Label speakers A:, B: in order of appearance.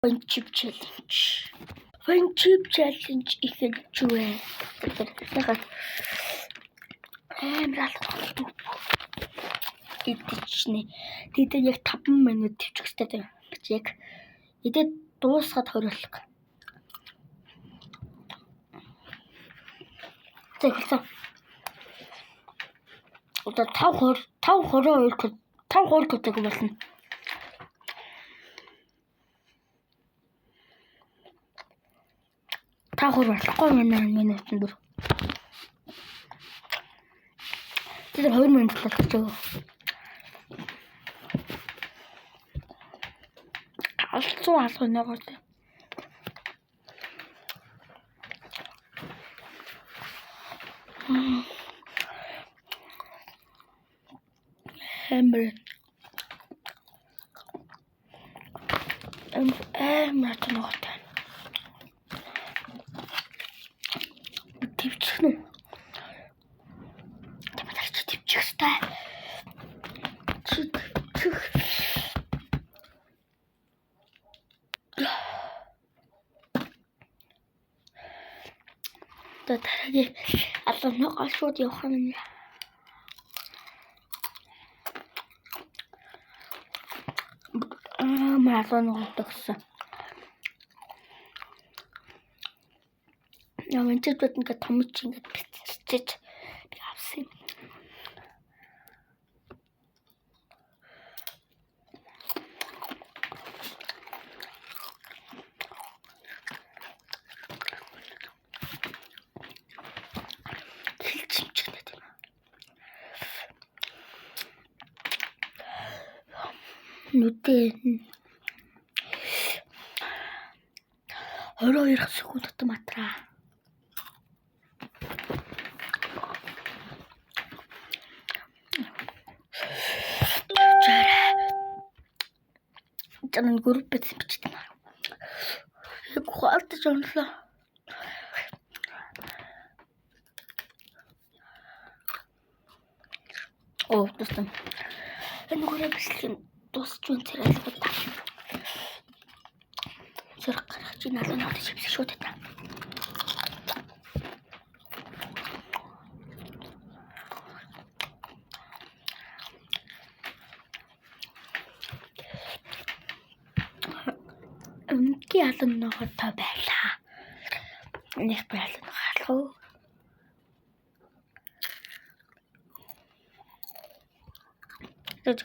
A: Friendship challenge ихэлж вэ. Тэгэхээр амар алхах идчихнэ. Тэгээд яг 5 минут төвчих хэрэгтэй гэж яг идээд дуусгаад хориглох. Тэгэхээр одоо 5 гэдэг болно. Болохгүй минут дүр. Тэр 2 минут л болчихоо. Алцуу нэгоос. Амар тоногтой. Төвчих нь. Тамаач төвчих хэвээр. Дараагийн алуунаа шууд явах юм. Алуунаа төгсөн. Яа энэ ч ингээд том ч ингээд бицэрчиж би авсан. Нүдэн 22 секунд матраа. Жан групп бичсэн. Яг хаалтж онлоо. Тустам. Энэ групп бичлэг дуусч үн царай л байна. Зэрэг гаргаж ин алуунаа шивсэх шууд та. Өнгийн алуунаа та байлаа. Нэг байлаа халуу. Тэгэж